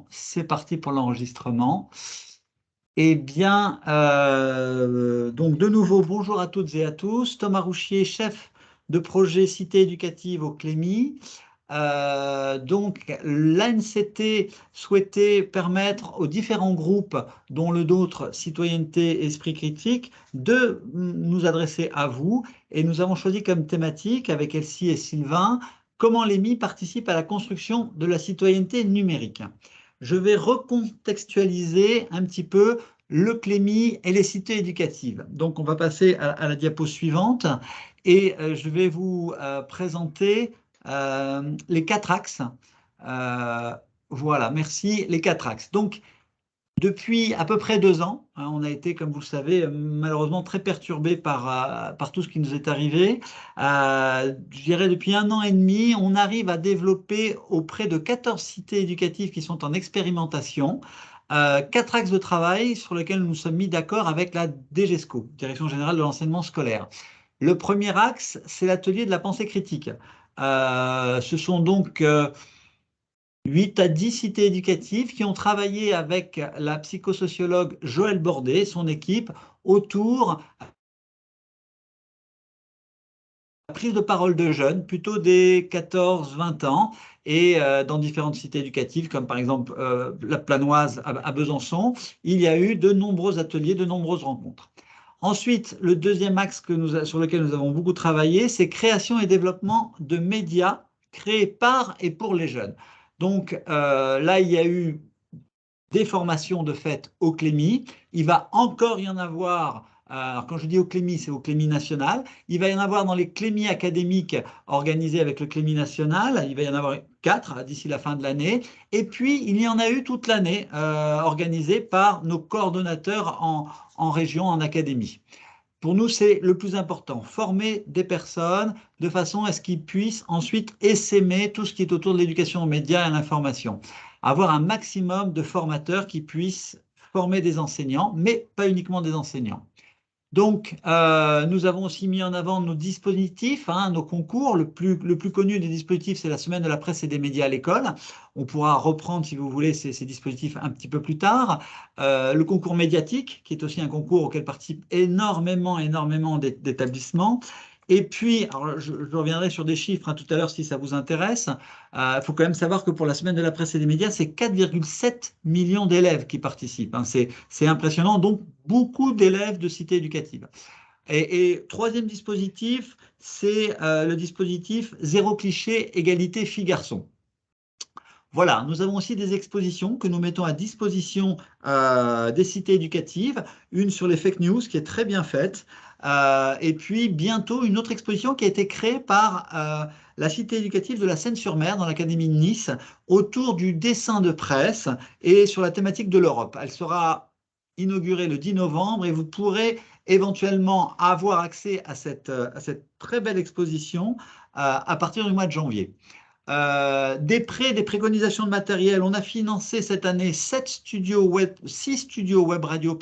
C'est parti pour l'enregistrement. Eh bien, donc de nouveau, bonjour à toutes et à tous. Thomas Rouchier, chef de projet Cité éducative au Clémy. Donc, l'ANCT souhaitait permettre aux différents groupes, dont le nôtre, Citoyenneté, Esprit critique, de nous adresser à vous. Et nous avons choisi comme thématique, avec Elsie et Sylvain, comment l'EMI participe à la construction de la citoyenneté numérique. Je vais recontextualiser un petit peu le Clémy et les cités éducatives. Donc, on va passer à la diapo suivante et je vais vous présenter les 4 axes. Voilà, merci, les 4 axes. Donc, depuis à peu près 2 ans, on a été, comme vous le savez, malheureusement très perturbé par tout ce qui nous est arrivé. Je dirais depuis 1 an et demi, on arrive à développer auprès de 14 cités éducatives qui sont en expérimentation, 4 axes de travail sur lesquels nous nous sommes mis d'accord avec la DGESCO, Direction générale de l'enseignement scolaire. Le premier axe, c'est l'atelier de la pensée critique. Ce sont donc 8 à 10 cités éducatives qui ont travaillé avec la psychosociologue Joëlle Bordet et son équipe autour de la prise de parole de jeunes, plutôt des 14-20 ans, et dans différentes cités éducatives, comme par exemple la Planoise à Besançon, il y a eu de nombreux ateliers, de nombreuses rencontres. Ensuite, le deuxième axe sur lequel nous avons beaucoup travaillé, c'est création et développement de médias créés par et pour les jeunes. Donc là, il y a eu des formations de fait au Clémy. Il va encore y en avoir, alors quand je dis au Clémy, c'est au Clémy national. Il va y en avoir dans les Clémy académiques organisés avec le Clémy national. Il va y en avoir 4 d'ici la fin de l'année. Et puis, il y en a eu toute l'année organisés par nos coordonnateurs en région, en académie. Pour nous, c'est le plus important, former des personnes de façon à ce qu'ils puissent ensuite essaimer tout ce qui est autour de l'éducation aux médias et à l'information. Avoir un maximum de formateurs qui puissent former des enseignants, mais pas uniquement des enseignants. Donc, nous avons aussi mis en avant nos dispositifs, nos concours. Le plus connu des dispositifs, c'est la semaine de la presse et des médias à l'école. On pourra reprendre, si vous voulez, ces dispositifs un petit peu plus tard. Le concours médiatique, qui est aussi un concours auquel participent énormément d'établissements. Et puis, alors je reviendrai sur des chiffres tout à l'heure si ça vous intéresse. Il faut quand même savoir que pour la semaine de la presse et des médias, c'est 4,7 millions d'élèves qui participent. C'est impressionnant, donc beaucoup d'élèves de cités éducatives. Et troisième dispositif, c'est le dispositif zéro cliché, égalité filles-garçons. Voilà, nous avons aussi des expositions que nous mettons à disposition des cités éducatives, une sur les fake news qui est très bien faite, et puis bientôt une autre exposition qui a été créée par la cité éducative de la Seine-sur-Mer dans l'Académie de Nice autour du dessin de presse et sur la thématique de l'Europe. Elle sera inaugurée le 10 novembre et vous pourrez éventuellement avoir accès à cette très belle exposition à partir du mois de janvier. Des prêts, des préconisations de matériel. On a financé cette année 6 studios web radio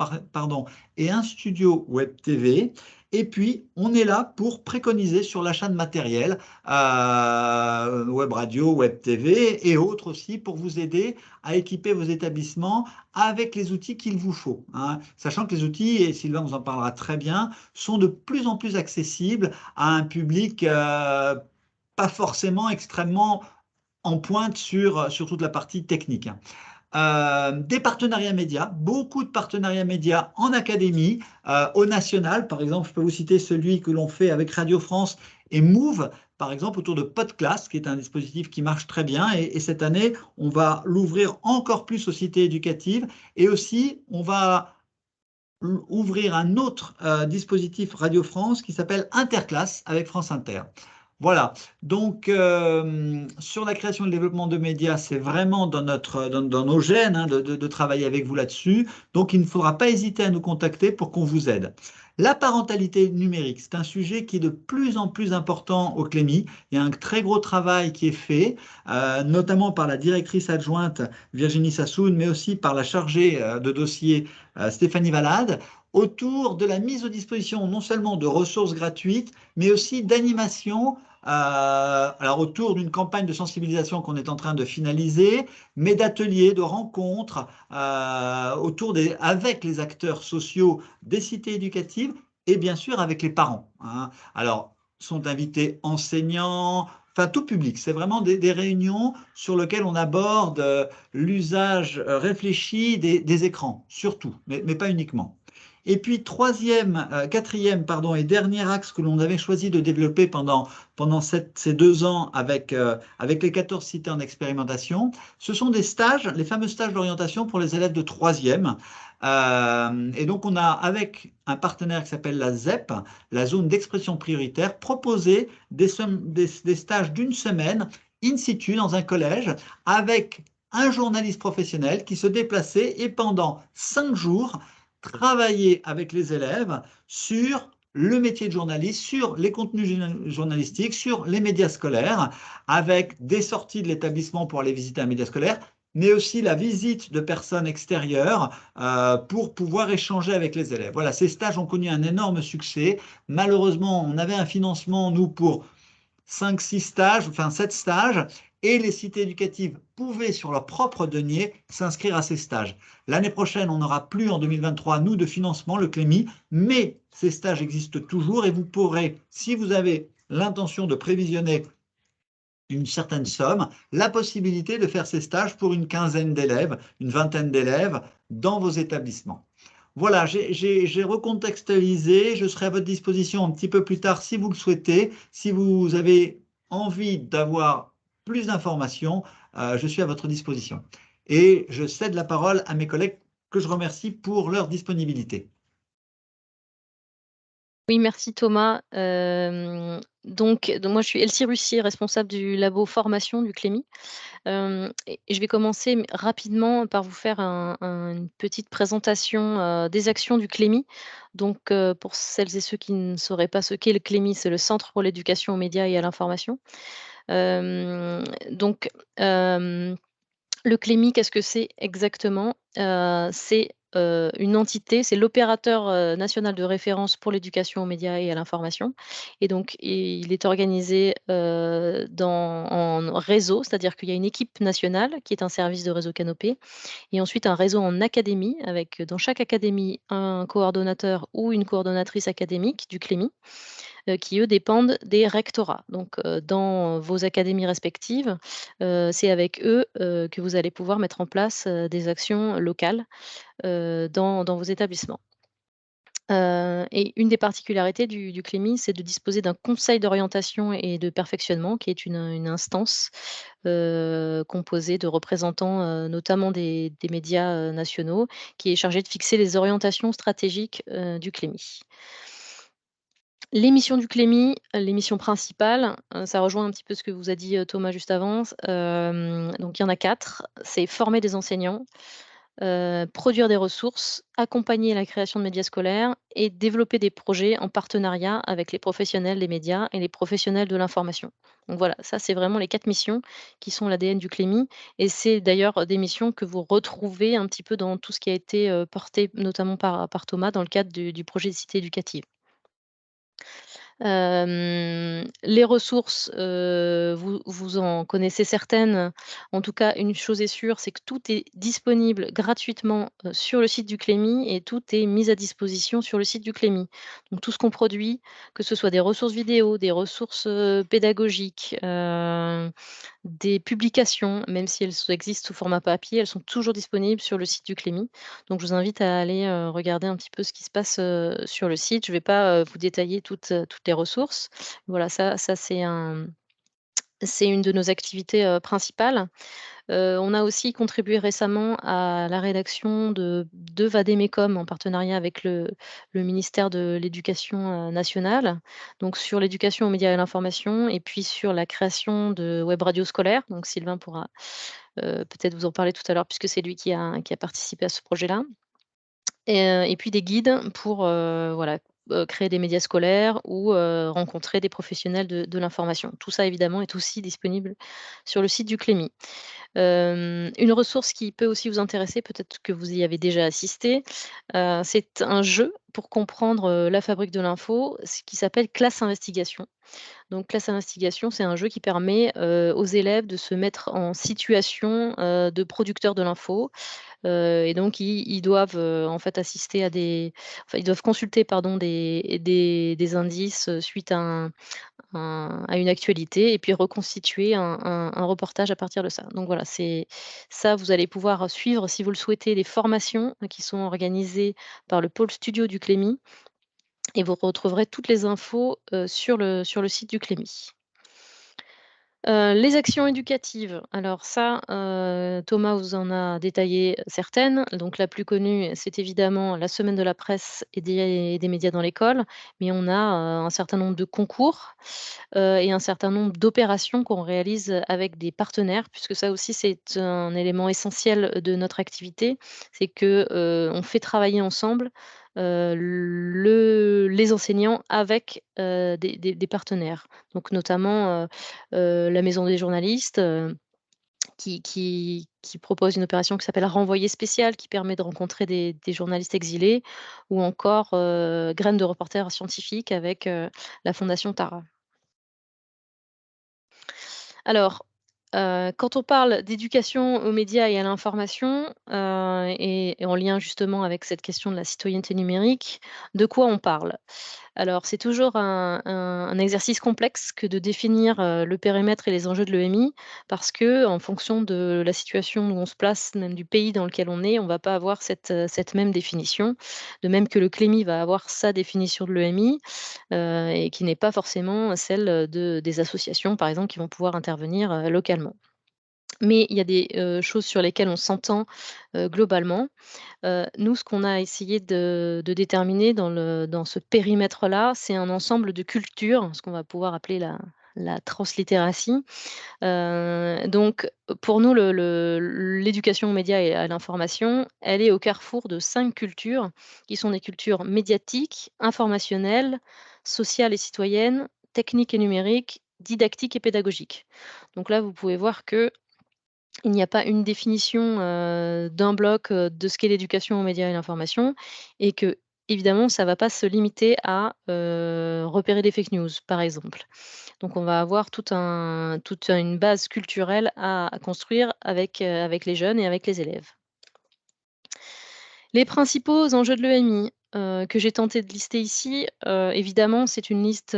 et un studio web TV. Et puis, on est là pour préconiser sur l'achat de matériel, web radio, web TV et autres aussi, pour vous aider à équiper vos établissements avec les outils qu'il vous faut. Sachant que les outils, et Sylvain vous en parlera très bien, sont de plus en plus accessibles à un public pas forcément extrêmement en pointe sur toute la partie technique. Des partenariats médias, beaucoup de partenariats médias en académie, au national. Par exemple, je peux vous citer celui que l'on fait avec Radio France et Move, par exemple, autour de Podclass, qui est un dispositif qui marche très bien. Et cette année, on va l'ouvrir encore plus aux cités éducatives. Et aussi, on va ouvrir un autre dispositif Radio France qui s'appelle Interclass avec France Inter. Voilà, donc sur la création et le développement de médias, c'est vraiment dans nos gènes de travailler avec vous là-dessus. Donc il ne faudra pas hésiter à nous contacter pour qu'on vous aide. La parentalité numérique, c'est un sujet qui est de plus en plus important au Clémy. Il y a un très gros travail qui est fait, notamment par la directrice adjointe Virginie Sassoun, mais aussi par la chargée de dossier Stéphanie Valade, autour de la mise à disposition non seulement de ressources gratuites, mais aussi d'animation alors autour d'une campagne de sensibilisation qu'on est en train de finaliser, mais d'ateliers, de rencontres avec les acteurs sociaux des cités éducatives et bien sûr avec les parents, hein. Alors, sont invités enseignants, enfin tout public. C'est vraiment des réunions sur lesquelles on aborde l'usage réfléchi des écrans, surtout, mais pas uniquement. Et puis quatrième, pardon, et dernier axe que l'on avait choisi de développer pendant ces 2 ans avec les 14 cités en expérimentation, ce sont des stages, les fameux stages d'orientation pour les élèves de troisième. Et donc, on a, avec un partenaire qui s'appelle la ZEP, la zone d'expression prioritaire, proposé des stages d'une semaine in situ dans un collège avec un journaliste professionnel qui se déplaçait et pendant 5 jours travaillait avec les élèves sur le métier de journaliste, sur les contenus journalistiques, sur les médias scolaires, avec des sorties de l'établissement pour aller visiter un média scolaire, mais aussi la visite de personnes extérieures pour pouvoir échanger avec les élèves. Voilà, ces stages ont connu un énorme succès. Malheureusement, on avait un financement, nous, pour 5, 6 stages, enfin 7 stages, et les cités éducatives pouvaient, sur leur propre denier, s'inscrire à ces stages. L'année prochaine, on n'aura plus en 2023, nous, de financement, le Clémy, mais ces stages existent toujours et vous pourrez, si vous avez l'intention de prévisionner une certaine somme, la possibilité de faire ces stages pour une quinzaine d'élèves, une vingtaine d'élèves dans vos établissements. Voilà, j'ai recontextualisé, je serai à votre disposition un petit peu plus tard si vous le souhaitez, si vous avez envie d'avoir plus d'informations, je suis à votre disposition. Et je cède la parole à mes collègues que je remercie pour leur disponibilité. Oui, merci Thomas. Donc moi, je suis Elsie Russier, responsable du labo formation du Clémy. Et je vais commencer rapidement par vous faire une petite présentation des actions du Clémy. Donc, pour celles et ceux qui ne sauraient pas ce qu'est le Clémy, c'est le Centre pour l'éducation aux médias et à l'information. Donc, le Clémy, qu'est-ce que c'est exactement? C'est une entité, c'est l'opérateur national de référence pour l'éducation aux médias et à l'information. Et donc, il est organisé en réseau, c'est-à-dire qu'il y a une équipe nationale qui est un service de réseau Canopé, et ensuite un réseau en académie, avec dans chaque académie un coordonnateur ou une coordonnatrice académique du Clémy, qui eux dépendent des rectorats. Donc, dans vos académies respectives, c'est avec eux que vous allez pouvoir mettre en place des actions locales dans vos établissements. Et une des particularités du Clémy, c'est de disposer d'un conseil d'orientation et de perfectionnement, qui est une instance composée de représentants, notamment des médias nationaux, qui est chargée de fixer les orientations stratégiques du Clémy. Les missions du Clémy, les missions principales, ça rejoint un petit peu ce que vous a dit Thomas juste avant. Donc il y en a 4. C'est former des enseignants, produire des ressources, accompagner la création de médias scolaires et développer des projets en partenariat avec les professionnels des médias et les professionnels de l'information. Donc voilà, ça c'est vraiment les 4 missions qui sont l'ADN du Clémy, et c'est d'ailleurs des missions que vous retrouvez un petit peu dans tout ce qui a été porté notamment par Thomas dans le cadre du projet de cité éducative. Les ressources, vous en connaissez certaines. En tout cas, une chose est sûre, c'est que tout est disponible gratuitement, sur le site du Clémy, et tout est mis à disposition sur le site du Clémy. Donc tout ce qu'on produit, que ce soit des ressources vidéo, des ressources, pédagogiques, des publications, même si elles existent sous format papier, elles sont toujours disponibles sur le site du Clémy. Donc je vous invite à aller, regarder un petit peu ce qui se passe, sur le site. Je ne vais pas, vous détailler toutes les ressources. Voilà, ça c'est une de nos activités, principales. On a aussi contribué récemment à la rédaction de 2 vade-mecum en partenariat avec le ministère de l'Éducation, nationale, donc sur l'éducation aux médias et à l'information, et puis sur la création de web radios scolaires. Donc Sylvain pourra, peut-être vous en parler tout à l'heure, puisque c'est lui qui a participé à ce projet-là. Et puis des guides pour, voilà, créer des médias scolaires ou rencontrer des professionnels de l'information. Tout ça évidemment est aussi disponible sur le site du Clémy. Une ressource qui peut aussi vous intéresser, peut-être que vous y avez déjà assisté, c'est un jeu pour comprendre, la fabrique de l'info, ce qui s'appelle Classe Investigation. Donc Classe Investigation, c'est un jeu qui permet, aux élèves de se mettre en situation, de producteurs de l'info. Et donc ils doivent, en fait assister à des enfin ils doivent consulter pardon des indices, suite à une actualité et puis reconstituer un reportage à partir de ça. Donc voilà, c'est ça, vous allez pouvoir suivre si vous le souhaitez les formations qui sont organisées par le pôle studio du Clémy et vous retrouverez toutes les infos, sur le site du Clémy. Les actions éducatives, alors ça, Thomas vous en a détaillé certaines. Donc la plus connue, c'est évidemment la semaine de la presse et des médias dans l'école, mais on a, un certain nombre de concours, et un certain nombre d'opérations qu'on réalise avec des partenaires, puisque ça aussi c'est un élément essentiel de notre activité. C'est que, on fait travailler ensemble, les enseignants avec, des partenaires. Donc notamment, la Maison des journalistes, qui propose une opération qui s'appelle Renvoyé spécial, qui permet de rencontrer des journalistes exilés ou encore, Graines de reporters scientifiques avec, la Fondation Tara. Alors, quand on parle d'éducation aux médias et à l'information, et en lien justement avec cette question de la citoyenneté numérique, de quoi on parle? Alors, c'est toujours un exercice complexe que de définir, le périmètre et les enjeux de l'EMI parce que, en fonction de la situation où on se place, même du pays dans lequel on est, on va pas avoir cette même définition. De même que le Clémy va avoir sa définition de l'EMI, et qui n'est pas forcément celle, des associations, par exemple, qui vont pouvoir intervenir, localement. Mais il y a des, choses sur lesquelles on s'entend, globalement. Nous, ce qu'on a essayé de déterminer dans ce périmètre-là, c'est un ensemble de cultures, ce qu'on va pouvoir appeler la translittératie. Donc pour nous, l'éducation aux médias et à l'information, elle est au carrefour de 5 cultures, qui sont des cultures médiatiques, informationnelles, sociales et citoyennes, techniques et numériques, didactiques et pédagogiques. Donc là, vous pouvez voir que il n'y a pas une définition, d'un bloc, de ce qu'est l'éducation aux médias et l'information et que évidemment, ça ne va pas se limiter à, repérer des fake news, par exemple. Donc on va avoir toute une base culturelle à construire avec les jeunes et avec les élèves. Les principaux enjeux de l'EMI, que j'ai tenté de lister ici, évidemment, c'est une liste,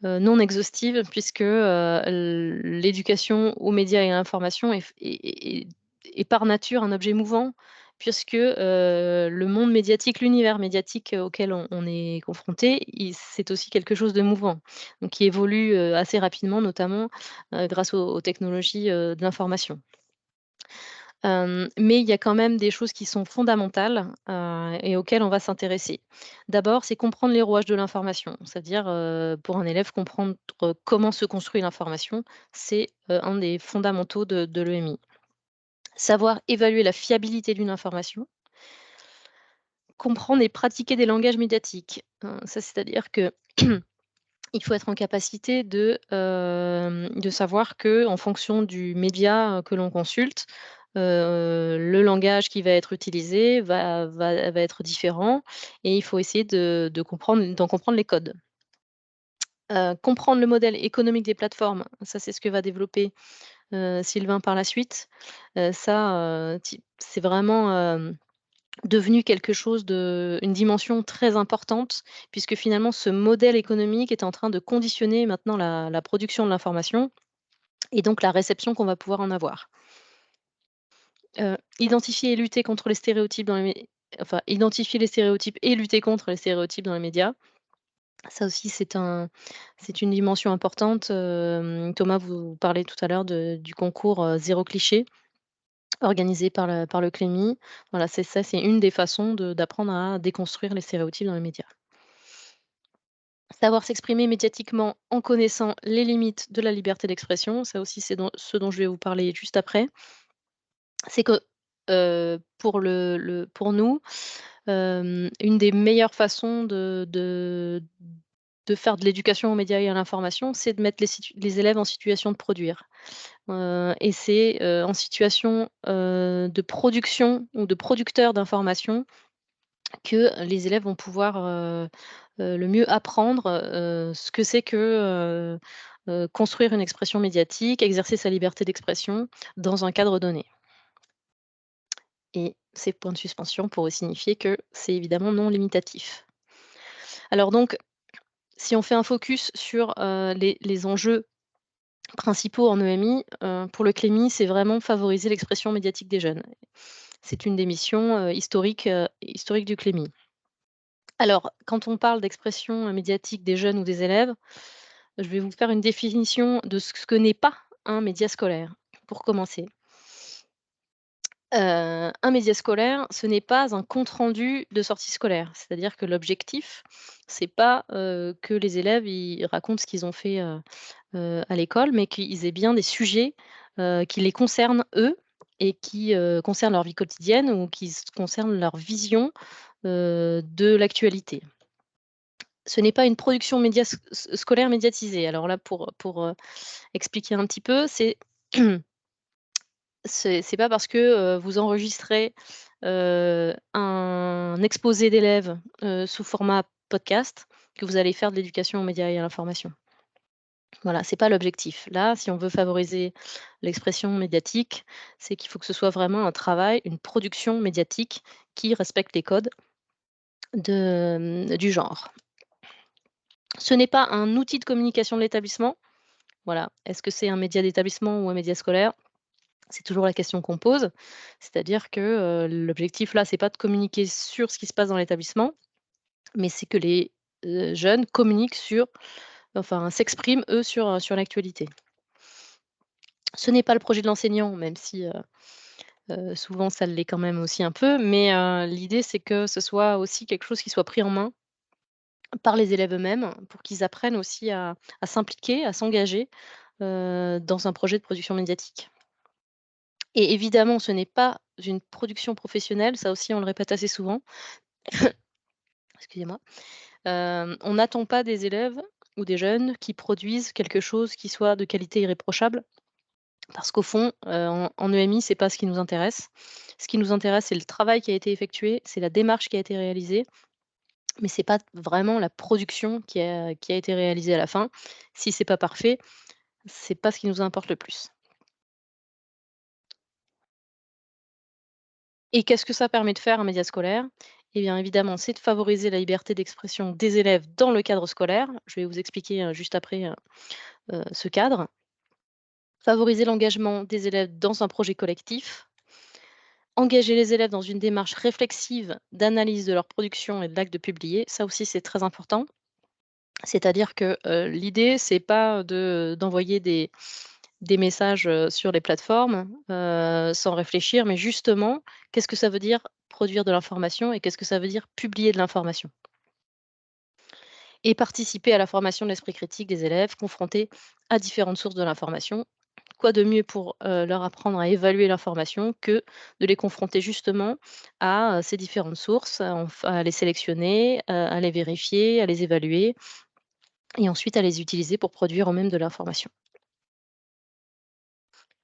non exhaustive puisque, l'éducation aux médias et à l'information est par nature un objet mouvant puisque, le monde médiatique, l'univers médiatique, auquel on est confronté, c'est aussi quelque chose de mouvant, donc qui évolue, assez rapidement notamment, grâce aux technologies, de l'information. Mais il y a quand même des choses qui sont fondamentales, et auxquelles on va s'intéresser. D'abord, c'est comprendre les rouages de l'information, c'est-à-dire, pour un élève, comprendre, comment se construit l'information, c'est, un des fondamentaux de l'EMI. Savoir évaluer la fiabilité d'une information, comprendre et pratiquer des langages médiatiques. Ça, c'est-à-dire que il faut être en capacité de savoir que, en fonction du média, que l'on consulte, le langage qui va être utilisé va être différent et il faut essayer d'en comprendre les codes. Comprendre le modèle économique des plateformes, ça c'est ce que va développer, Sylvain par la suite. Ça, c'est vraiment, devenu quelque chose une dimension très importante puisque finalement ce modèle économique est en train de conditionner maintenant la production de l'information et donc la réception qu'on va pouvoir en avoir. Identifier et lutter contre les stéréotypes dans les mé enfin identifier les stéréotypes et lutter contre les stéréotypes dans les médias. Ça aussi c'est une dimension importante. Thomas vous parlait tout à l'heure du concours, Zéro cliché organisé par le Clémy. Voilà, c'est ça, c'est une des façons d'apprendre à déconstruire les stéréotypes dans les médias. Savoir s'exprimer médiatiquement en connaissant les limites de la liberté d'expression, ça aussi c'est ce dont je vais vous parler juste après. C'est que, pour nous, une des meilleures façons de faire de l'éducation aux médias et à l'information, c'est de mettre les élèves en situation de produire. et c'est, en situation, de production ou de producteur d'informations que les élèves vont pouvoir, le mieux apprendre, ce que c'est que, construire une expression médiatique, exercer sa liberté d'expression dans un cadre donné. Et ces points de suspension pourraient signifier que c'est évidemment non limitatif. Alors donc, si on fait un focus sur, les enjeux principaux en EMI, pour le CLEMI, c'est vraiment favoriser l'expression médiatique des jeunes. C'est une des missions, historiques du CLEMI. Alors, quand on parle d'expression, médiatique des jeunes ou des élèves, je vais vous faire une définition de ce que n'est pas un média scolaire, pour commencer. Un média scolaire, ce n'est pas un compte rendu de sortie scolaire. C'est-à-dire que l'objectif, c'est pas, que les élèves, ils racontent ce qu'ils ont fait, à l'école, mais qu'ils aient bien des sujets, qui les concernent eux et qui, concernent leur vie quotidienne ou qui concernent leur vision, de l'actualité. Ce n'est pas une production média scolaire médiatisée. Alors là, pour expliquer un petit peu, c'est pas parce que, vous enregistrez, un exposé d'élèves, sous format podcast que vous allez faire de l'éducation aux médias et à l'information. Voilà, c'est pas l'objectif. Là, si on veut favoriser l'expression médiatique, c'est qu'il faut que ce soit vraiment un travail, une production médiatique qui respecte les codes du genre. Ce n'est pas un outil de communication de l'établissement. Voilà. Est-ce que c'est un média d'établissement ou un média scolaire? C'est toujours la question qu'on pose. C'est-à-dire que, l'objectif là, c'est pas de communiquer sur ce qui se passe dans l'établissement, mais c'est que les, jeunes communiquent enfin s'expriment eux sur l'actualité. Ce n'est pas le projet de l'enseignant, même si, souvent ça l'est quand même aussi un peu, mais, l'idée c'est que ce soit aussi quelque chose qui soit pris en main par les élèves eux-mêmes pour qu'ils apprennent aussi à s'impliquer, à s'engager, dans un projet de production médiatique. Et évidemment, ce n'est pas une production professionnelle, ça aussi on le répète assez souvent, excusez-moi. On n'attend pas des élèves ou des jeunes qui produisent quelque chose qui soit de qualité irréprochable, parce qu'au fond, en EMI, c'est pas ce qui nous intéresse. Ce qui nous intéresse, c'est le travail qui a été effectué, c'est la démarche qui a été réalisée, mais c'est pas vraiment la production qui a été réalisée à la fin. Si c'est pas parfait, c'est pas ce qui nous importe le plus. Et qu'est-ce que ça permet de faire un média scolaire? Eh bien évidemment, c'est de favoriser la liberté d'expression des élèves dans le cadre scolaire. Je vais vous expliquer, juste après, ce cadre. Favoriser l'engagement des élèves dans un projet collectif. Engager les élèves dans une démarche réflexive d'analyse de leur production et de l'acte de publier. Ça aussi, c'est très important. C'est-à-dire que, l'idée, c'est pas d'envoyer des messages, sur les plateformes, sans réfléchir, mais justement, qu'est-ce que ça veut dire produire de l'information et qu'est-ce que ça veut dire publier de l'information? Et participer à la formation de l'esprit critique des élèves confrontés à différentes sources de l'information. Quoi de mieux pour, leur apprendre à évaluer l'information que de les confronter justement à, ces différentes sources, à les sélectionner, à les vérifier, à les évaluer et ensuite à les utiliser pour produire eux-mêmes de l'information.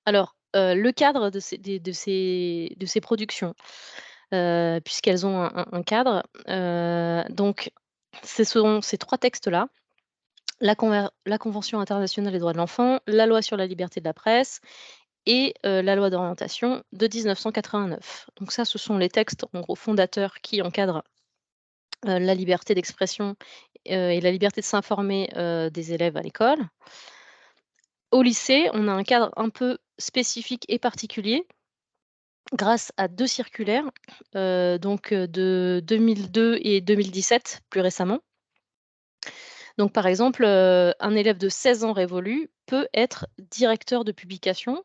Alors, le cadre de ces productions, puisqu'elles ont un cadre, donc ce sont ces 3 textes-là, la Convention internationale des droits de l'enfant, la loi sur la liberté de la presse et la loi d'orientation de 1989. Donc ça, ce sont les textes, en gros, fondateurs qui encadrent, la liberté d'expression, et la liberté de s'informer, des élèves à l'école. Au lycée, on a un cadre un peu spécifique et particulier grâce à 2 circulaires, de 2002 et 2017, plus récemment. Donc par exemple, un élève de 16 ans révolus peut être directeur de publication,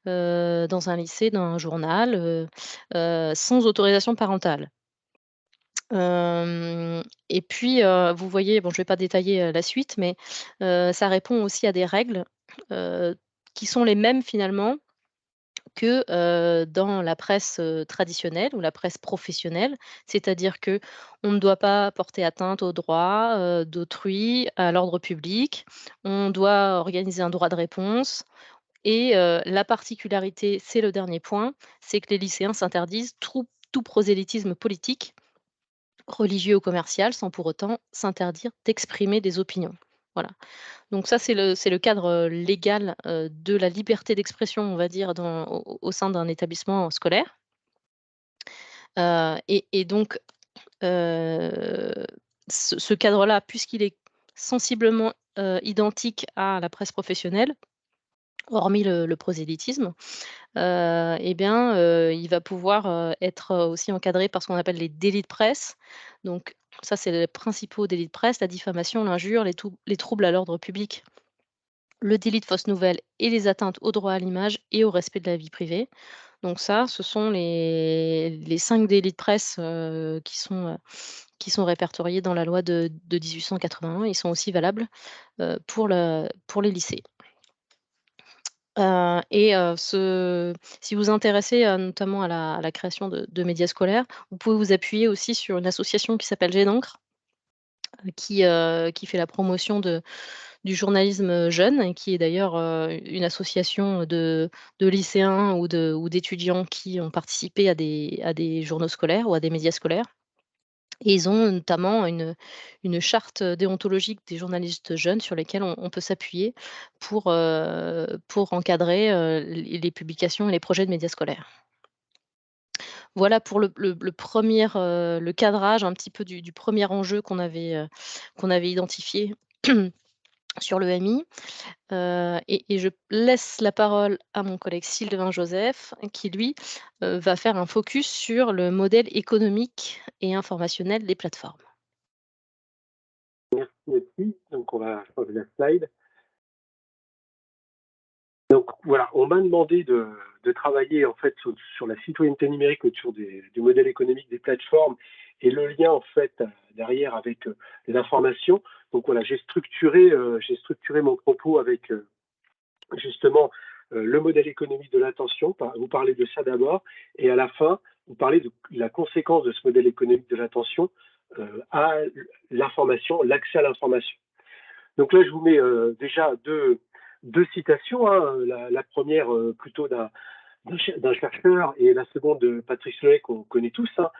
dans un lycée, dans un journal, sans autorisation parentale. Et puis, vous voyez, bon je ne vais pas détailler, la suite, mais, ça répond aussi à des règles, heu, qui sont les mêmes finalement que, dans la presse, traditionnelle ou la presse professionnelle. C'est-à-dire que on ne doit pas porter atteinte aux droits, d'autrui, à l'ordre public. On doit organiser un droit de réponse Et la particularité, c'est le dernier point, c'est que les lycéens s'interdisent tout prosélytisme politique, religieux ou commercial, sans pour autant s'interdire d'exprimer des opinions. Voilà. Donc ça, c'est le cadre, légal, de la liberté d'expression, on va dire, au sein d'un établissement scolaire. Et donc, heu, ce cadre-là, puisqu'il est sensiblement, identique à la presse professionnelle, hormis le prosélytisme, et bien, il va pouvoir, être, aussi encadré par ce qu'on appelle les délits de presse. Donc ça, c'est les principaux délits de presse: la diffamation, l'injure, les troubles à l'ordre public, le délit de fausse nouvelle et les atteintes au droit à l'image et au respect de la vie privée. Donc ça, ce sont les 5 délits de presse, qui sont répertoriés dans la loi de 1881. Ils sont aussi valables, pour les lycées. Si vous vous intéressez, notamment à la création de médias scolaires, vous pouvez vous appuyer aussi sur une association qui s'appelle Jet d'encre, qui fait la promotion du journalisme, jeune, et qui est d'ailleurs, une association de lycéens ou d'étudiants qui ont participé à des journaux scolaires ou à des médias scolaires. Et ils ont notamment une charte déontologique des journalistes jeunes sur lesquels on peut s'appuyer pour encadrer, les publications et les projets de médias scolaires. Voilà pour le 1er, le cadrage un petit peu du 1er enjeu qu'on avait identifié sur le MI. Et je laisse la parole à mon collègue Sylvain Joseph qui lui, va faire un focus sur le modèle économique et informationnel des plateformes. Merci, merci. Donc, on va changer la slide. Donc, voilà, on m'a demandé de travailler en fait sur la citoyenneté numérique autour du modèle économique des plateformes et le lien en fait derrière avec l'information. Donc voilà, j'ai structuré mon propos avec justement le modèle économique de l'attention. Vous parlez de ça d'abord et à la fin, vous parlez de la conséquence de ce modèle économique de l'attention à l'information, l'accès à l'information. Donc là, je vous mets déjà deux citations. Hein. La première plutôt d'un chercheur et la seconde de Patrice Lelay qu'on connaît tous hein,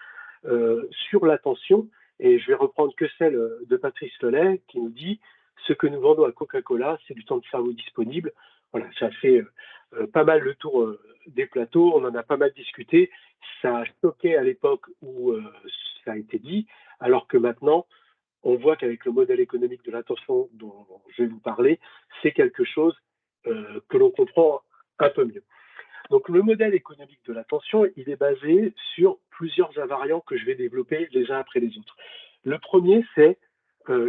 sur l'attention. Et je vais reprendre que celle de Patrice Lelay qui nous dit « Ce que nous vendons à Coca-Cola, c'est du temps de cerveau disponible ». Voilà, ça fait pas mal le tour des plateaux, on en a pas mal discuté. Ça a choqué à l'époque où ça a été dit, alors que maintenant, on voit qu'avec le modèle économique de l'attention dont je vais vous parler, c'est quelque chose que l'on comprend un peu mieux. Donc le modèle économique de l'attention, il est basé sur plusieurs invariants que je vais développer les uns après les autres. Le premier, c'est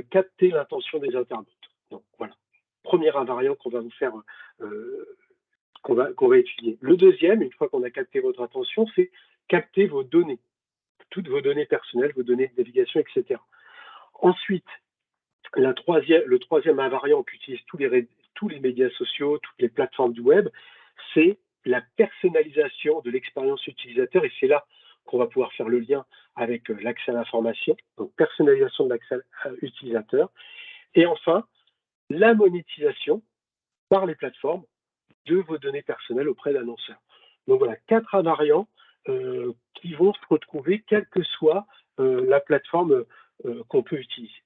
capter l'attention des internautes. Donc voilà, premier invariant qu'on va vous faire, qu'on va étudier. Le deuxième, une fois qu'on a capté votre attention, c'est capter vos données, toutes vos données personnelles, vos données de navigation, etc. Ensuite, le troisième invariant qu'utilisent tous les médias sociaux, toutes les plateformes du web, c'est la personnalisation de l'expérience utilisateur. Et c'est là qu'on va pouvoir faire le lien avec l'accès à l'information, donc personnalisation de l'accès utilisateur. Et enfin, la monétisation par les plateformes de vos données personnelles auprès d'annonceurs. Donc voilà, 4 invariants qui vont se retrouver quelle que soit la plateforme qu'on peut utiliser.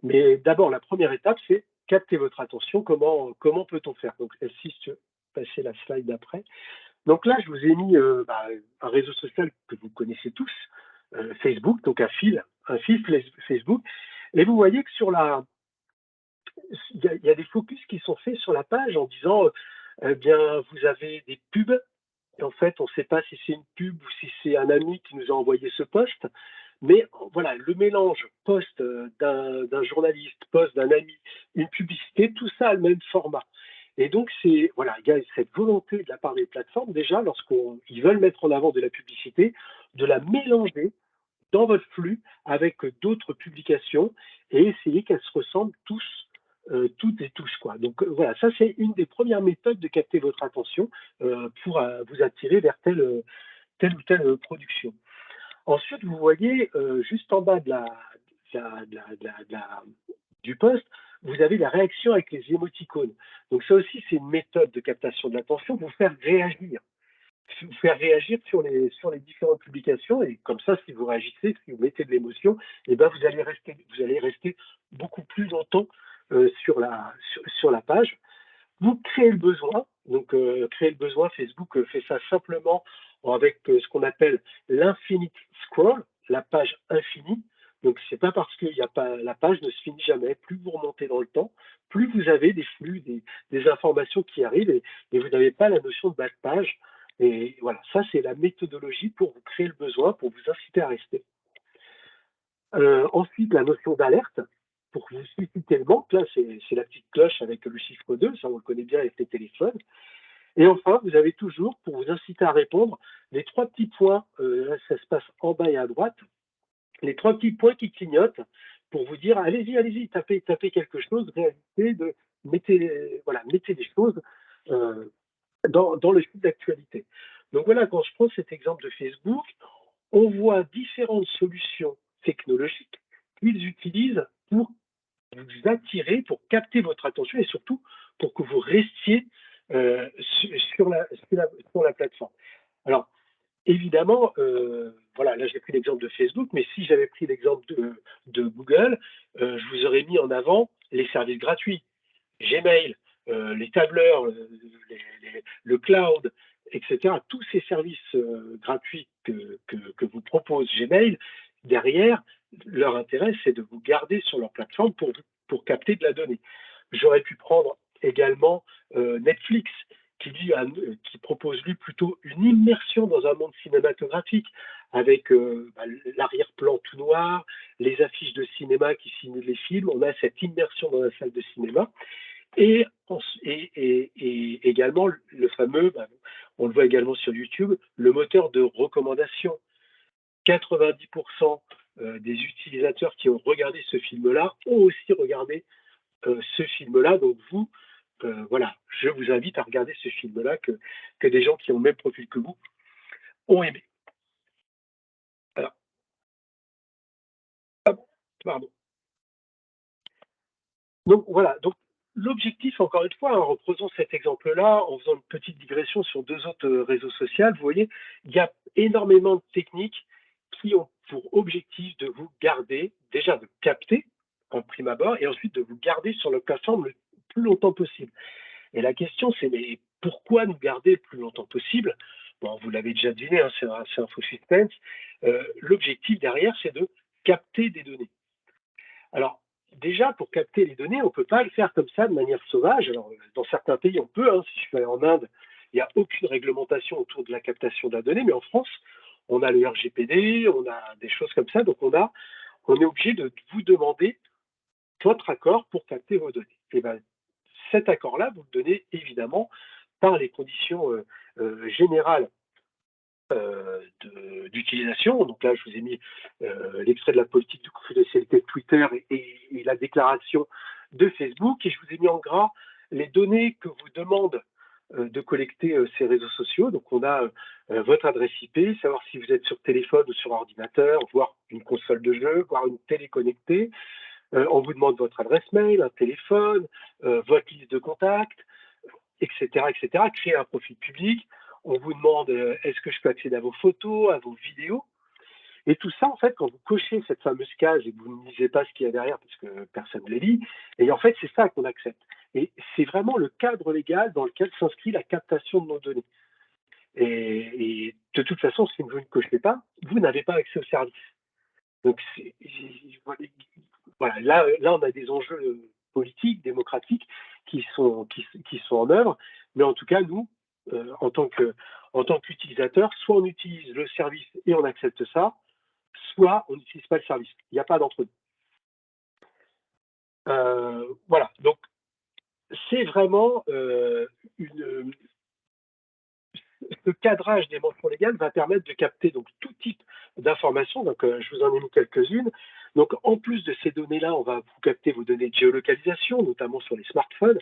Mais d'abord, la première étape, c'est capter votre attention. Comment peut-on faire? Donc, si je passer la slide d'après. Donc là, je vous ai mis un réseau social que vous connaissez tous, Facebook, donc un fil Facebook. Et vous voyez que il y a des focus qui sont faits sur la page en disant, bien, vous avez des pubs. Et en fait, on ne sait pas si c'est une pub ou si c'est un ami qui nous a envoyé ce post. Mais voilà, le mélange post d'un journaliste, post d'un ami, une publicité, tout ça a le même format. Et donc, voilà, il y a cette volonté de la part des plateformes, déjà, lorsqu'ils veulent mettre en avant de la publicité, de la mélanger dans votre flux avec d'autres publications et essayer qu'elles se ressemblent toutes et tous, quoi. Donc voilà, ça c'est une des premières méthodes de capter votre attention pour vous attirer vers telle ou telle production. Ensuite, vous voyez juste en bas du poste, vous avez la réaction avec les émoticônes. Donc ça aussi, c'est une méthode de captation de l'attention pour vous faire réagir sur les différentes publications. Et comme ça, si vous réagissez, si vous mettez de l'émotion, eh ben vous allez rester beaucoup plus longtemps sur la page. Vous créez le besoin. Donc, créer le besoin, Facebook fait ça simplement avec ce qu'on appelle l'infinite scroll, la page infinie. Donc, c'est pas parce qu'il n'y a pas, la page ne se finit jamais. Plus vous remontez dans le temps, plus vous avez des flux, des informations qui arrivent et vous n'avez pas la notion de bas de page. Et voilà, ça, c'est la méthodologie pour vous créer le besoin, pour vous inciter à rester. Ensuite, la notion d'alerte, pour vous susciter le manque, là, c'est la petite cloche avec le chiffre 2, ça on le connaît bien avec les téléphones. Et enfin, vous avez toujours, pour vous inciter à répondre, les 3 petits points, là ça se passe en bas et à droite, les 3 petits points qui clignotent pour vous dire allez-y, tapez quelque chose, réalisez, mettez des choses dans le fil d'actualité. Donc voilà, quand je prends cet exemple de Facebook, on voit différentes solutions technologiques qu'ils utilisent pour vous attirer, pour capter votre attention et surtout pour que vous restiez sur la plateforme. Alors, évidemment, voilà, là j'ai pris l'exemple de Facebook, mais si j'avais pris l'exemple de Google, je vous aurais mis en avant les services gratuits, Gmail, les tableurs, le cloud, etc. Tous ces services gratuits que vous propose Gmail, derrière, leur intérêt, c'est de vous garder sur leur plateforme pour capter de la donnée. J'aurais pu prendre également Netflix, qui propose lui plutôt une immersion dans un monde cinématographique avec l'arrière-plan tout noir, les affiches de cinéma qui simulent les films. On a cette immersion dans la salle de cinéma. Et également le fameux, on le voit également sur YouTube, le moteur de recommandation. 90% des utilisateurs qui ont regardé ce film-là ont aussi regardé ce film-là. Donc vous, voilà, je vous invite à regarder ce film-là que des gens qui ont le même profil que vous ont aimé. Alors, pardon. Donc voilà, donc l'objectif, encore une fois, en reprenant cet exemple-là, en faisant une petite digression sur 2 autres réseaux sociaux, vous voyez, il y a énormément de techniques qui ont pour objectif de vous garder, déjà de capter en prime abord, et ensuite de vous garder sur la plateforme le plus longtemps possible. Et la question, c'est mais pourquoi nous garder le plus longtemps possible? Bon, vous l'avez déjà deviné, hein, c'est un faux suspense. L'objectif derrière, c'est de capter des données. Alors, déjà, pour capter les données, on ne peut pas le faire comme ça de manière sauvage. Alors, dans certains pays, on peut. Hein. Si je suis allé en Inde, il n'y a aucune réglementation autour de la captation de la donnée. Mais en France, on a le RGPD, on a des choses comme ça. Donc, on est obligé de vous demander votre accord pour capter vos données. Et bien, cet accord-là, vous le donnez évidemment par les conditions générales d'utilisation. Donc là, je vous ai mis l'extrait de la politique de confidentialité de Twitter et la déclaration de Facebook. Et je vous ai mis en gras les données que vous demandent de collecter ces réseaux sociaux. Donc on a votre adresse IP, savoir si vous êtes sur téléphone ou sur ordinateur, voire une console de jeu, voire une télé connectée. On vous demande votre adresse mail, un téléphone, votre liste de contacts, etc., etc. Créer un profil public. On vous demande est-ce que je peux accéder à vos photos, à vos vidéos. Et tout ça, en fait, quand vous cochez cette fameuse case et que vous ne lisez pas ce qu'il y a derrière parce que personne ne les lit, et en fait, c'est ça qu'on accepte. Et c'est vraiment le cadre légal dans lequel s'inscrit la captation de nos données. Et de toute façon, si vous ne cochez pas, vous n'avez pas accès au service. Donc, voilà, là, on a des enjeux politiques, démocratiques qui sont en œuvre. Mais en tout cas, nous, en tant qu'utilisateur, soit on utilise le service et on accepte ça, soit on n'utilise pas le service. Il n'y a pas d'entre-deux. Voilà, donc c'est vraiment ce cadrage des mentions légales va permettre de capter donc tout type d'informations. Donc, je vous en ai mis quelques-unes. Donc, en plus de ces données-là, on va vous capter vos données de géolocalisation, notamment sur les smartphones.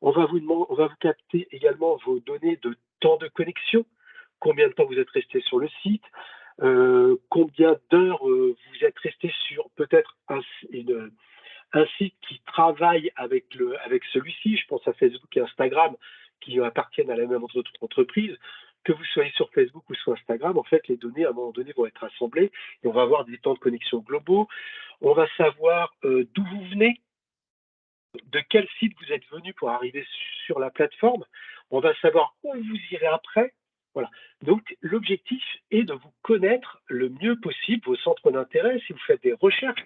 On va vous capter également vos données de temps de connexion, combien de temps vous êtes resté sur le site, combien d'heures vous êtes resté sur peut-être un site qui travaille avec celui-ci, je pense à Facebook et Instagram, qui appartiennent à la même entreprise, que vous soyez sur Facebook ou sur Instagram, en fait, les données, à un moment donné, vont être assemblées et on va avoir des temps de connexion globaux. On va savoir d'où vous venez, de quel site vous êtes venu pour arriver sur la plateforme. On va savoir où vous irez après. Voilà. Donc, l'objectif est de vous connaître le mieux possible, vos centres d'intérêt, si vous faites des recherches,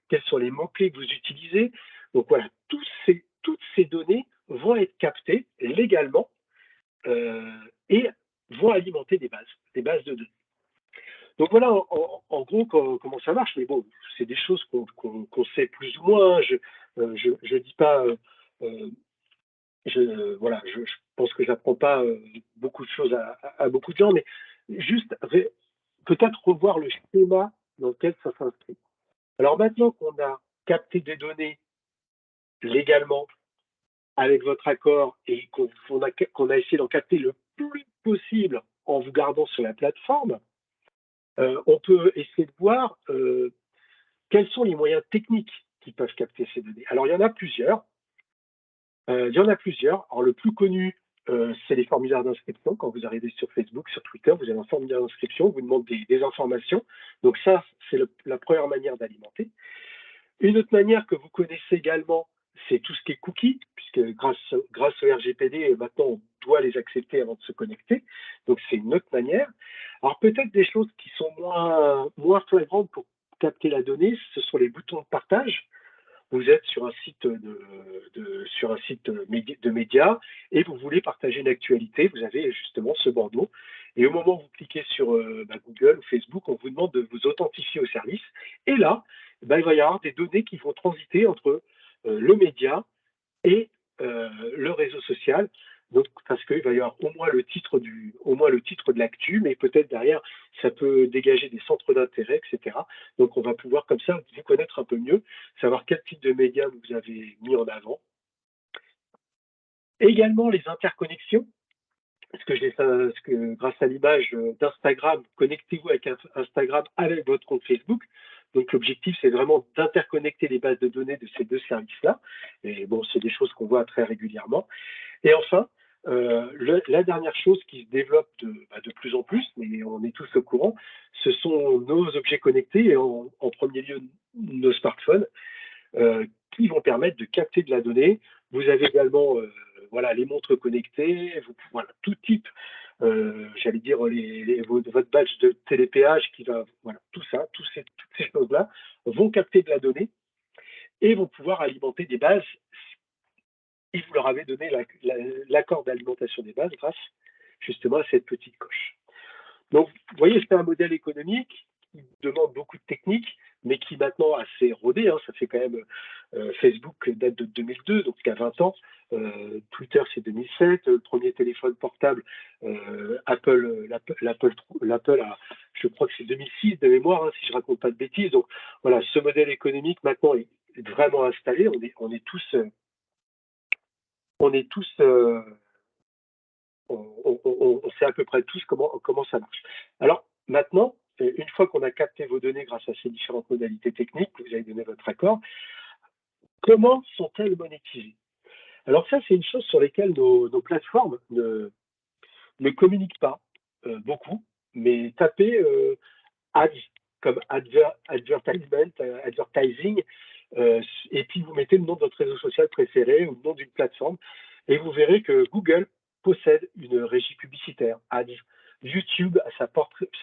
quels sont les mots-clés que vous utilisez. Donc, voilà, toutes ces données vont être captées légalement et vont alimenter des bases de données. Donc voilà, en gros, comment ça marche. Mais bon, c'est des choses qu'on sait plus ou moins. Je dis pas, voilà, je pense que j'apprends pas beaucoup de choses à beaucoup de gens, mais juste peut-être revoir le schéma dans lequel ça s'inscrit. Alors maintenant qu'on a capté des données légalement avec votre accord et qu'on a essayé d'en capter le plus possible en vous gardant sur la plateforme, on peut essayer de voir quels sont les moyens techniques qui peuvent capter ces données. Alors, il y en a plusieurs. Alors, le plus connu, c'est les formulaires d'inscription. Quand vous arrivez sur Facebook, sur Twitter, vous avez un formulaire d'inscription, vous demande des informations. Donc ça, c'est la première manière d'alimenter. Une autre manière que vous connaissez également, c'est tout ce qui est cookies, puisque grâce au RGPD, maintenant, on doit les accepter avant de se connecter. Donc, c'est une autre manière. Alors, peut-être des choses qui sont moins flagrantes pour capter la donnée, ce sont les boutons de partage. Vous êtes sur un site de médias et vous voulez partager une actualité, vous avez justement ce bandeau. Et au moment où vous cliquez sur Google ou Facebook, on vous demande de vous authentifier au service. Et là, il va y avoir des données qui vont transiter entre le média et le réseau social. Donc, parce qu'il va y avoir au moins le titre de l'actu, mais peut-être derrière, ça peut dégager des centres d'intérêt, etc. Donc, on va pouvoir comme ça vous connaître un peu mieux, savoir quel type de médias vous avez mis en avant. Également, les interconnexions. Parce que grâce à l'image d'Instagram, connectez-vous avec Instagram avec votre compte Facebook. Donc l'objectif, c'est vraiment d'interconnecter les bases de données de ces deux services-là. Et bon, c'est des choses qu'on voit très régulièrement. Et enfin, la dernière chose qui se développe de plus en plus, mais on est tous au courant, ce sont nos objets connectés et en premier lieu nos smartphones qui vont permettre de capter de la donnée. Vous avez également les montres connectées, voilà, tout type, j'allais dire votre badge de télépéage qui va, voilà, tout ça, toutes ces choses-là vont capter de la donnée et vont pouvoir alimenter des bases. Et vous leur avez donné l'accord d'alimentation des bases grâce justement à cette petite coche. Donc, vous voyez, c'est un modèle économique qui demande beaucoup de techniques, mais qui maintenant assez rodé. Hein, ça fait quand même Facebook date de 2002, donc il y a 20 ans. Twitter, c'est 2007. Le premier téléphone portable, l'Apple a, je crois que c'est 2006 de mémoire, hein, si je ne raconte pas de bêtises. Donc, voilà, ce modèle économique maintenant est vraiment installé. On est tous on sait à peu près tous comment ça marche. Alors maintenant, une fois qu'on a capté vos données grâce à ces différentes modalités techniques, que vous avez donné votre accord, comment sont-elles monétisées? Alors ça, c'est une chose sur laquelle nos plateformes ne communiquent pas beaucoup, mais tapez ads comme advertisement, advertising, et puis vous mettez le nom de votre réseau social préféré ou le nom d'une plateforme, et vous verrez que Google possède une régie publicitaire, ads. YouTube a sa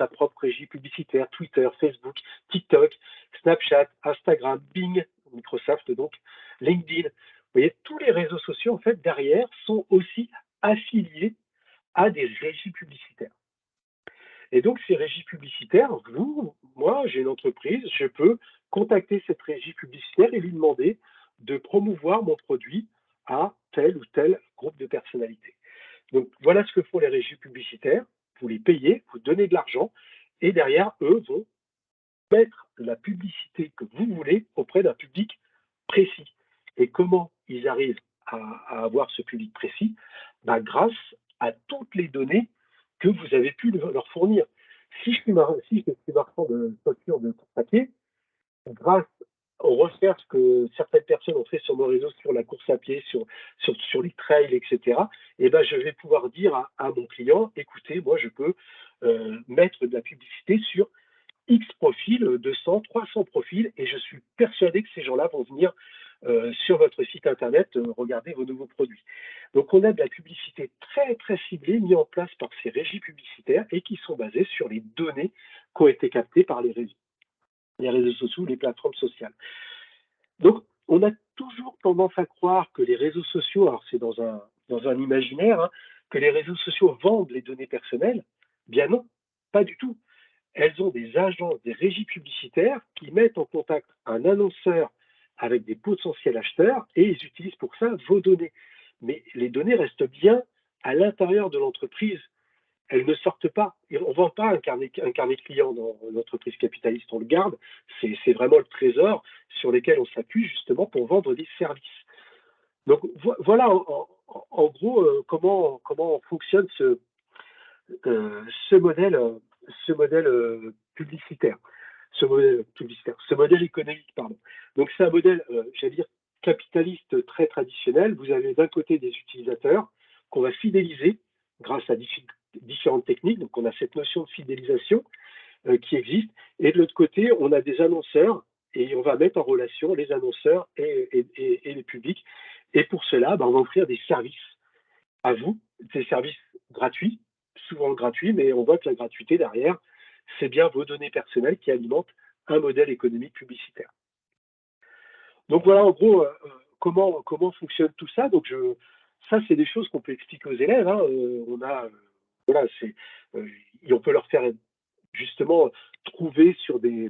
propre régie publicitaire, Twitter, Facebook, TikTok, Snapchat, Instagram, Bing, Microsoft donc, LinkedIn. Vous voyez, tous les réseaux sociaux, en fait, derrière, sont aussi affiliés à des régies publicitaires. Et donc, ces régies publicitaires, moi, j'ai une entreprise, je peux contacter cette régie publicitaire et lui demander de promouvoir mon produit à tel ou tel groupe de personnalités. Donc, voilà ce que font les régies publicitaires. Vous les payez, vous donnez de l'argent, et derrière, eux vont mettre la publicité que vous voulez auprès d'un public précis. Et comment ils arrivent à avoir ce public précis? Grâce à toutes les données que vous avez pu leur fournir. Si je suis marchand de chaussures de papier, grâce refaire ce que certaines personnes ont fait sur mon réseau, sur la course à pied, sur les trails, etc., et ben, je vais pouvoir dire à mon client, écoutez, moi, je peux mettre de la publicité sur X profils, 200, 300 profils, et je suis persuadé que ces gens-là vont venir sur votre site internet regarder vos nouveaux produits. Donc on a de la publicité très très ciblée mise en place par ces régies publicitaires et qui sont basées sur les données qui ont été captées par les réseaux sociaux, les plateformes sociales. Donc on a toujours tendance à croire que les réseaux sociaux, alors c'est dans un imaginaire, hein, que les réseaux sociaux vendent les données personnelles. Bien non, pas du tout. Elles ont des agences, des régies publicitaires qui mettent en contact un annonceur avec des potentiels acheteurs et ils utilisent pour ça vos données. Mais les données restent bien à l'intérieur de l'entreprise. Elles ne sortent pas. Et on ne vend pas un carnet client dans l'entreprise capitaliste, on le garde. C'est vraiment le trésor sur lequel on s'appuie justement pour vendre des services. Donc voilà en gros comment fonctionne ce modèle publicitaire, ce modèle économique, pardon. Donc c'est un modèle, j'allais dire, capitaliste très traditionnel. Vous avez d'un côté des utilisateurs qu'on va fidéliser grâce à différentes techniques. Donc on a cette notion de fidélisation qui existe. Et de l'autre côté, on a des annonceurs et on va mettre en relation les annonceurs et les publics. Et pour cela, on va offrir des services à vous, des services gratuits, souvent gratuits, mais on voit que la gratuité derrière, c'est bien vos données personnelles qui alimentent un modèle économique publicitaire. Donc voilà en gros comment fonctionne tout ça. Donc ça, c'est des choses qu'on peut expliquer aux élèves. Hein. On peut leur faire justement trouver sur des,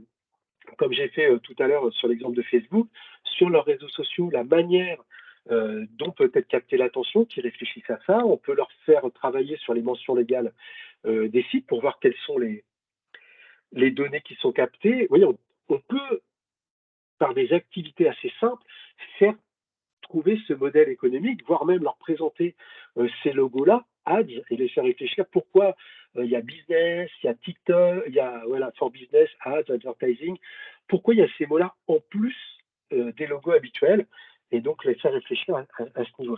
comme j'ai fait tout à l'heure sur l'exemple de Facebook, sur leurs réseaux sociaux, la manière dont peut être capter l'attention, qui réfléchissent à ça. On peut leur faire travailler sur les mentions légales des sites pour voir quelles sont les données qui sont captées. Vous voyez, on peut, par des activités assez simples, faire trouver ce modèle économique, voire même leur présenter ces logos-là, ads, et les faire réfléchir pourquoi il y a business, il y a TikTok, il y a for business, ads, advertising, pourquoi il y a ces mots-là en plus des logos habituels, et donc les faire réfléchir à ce niveau.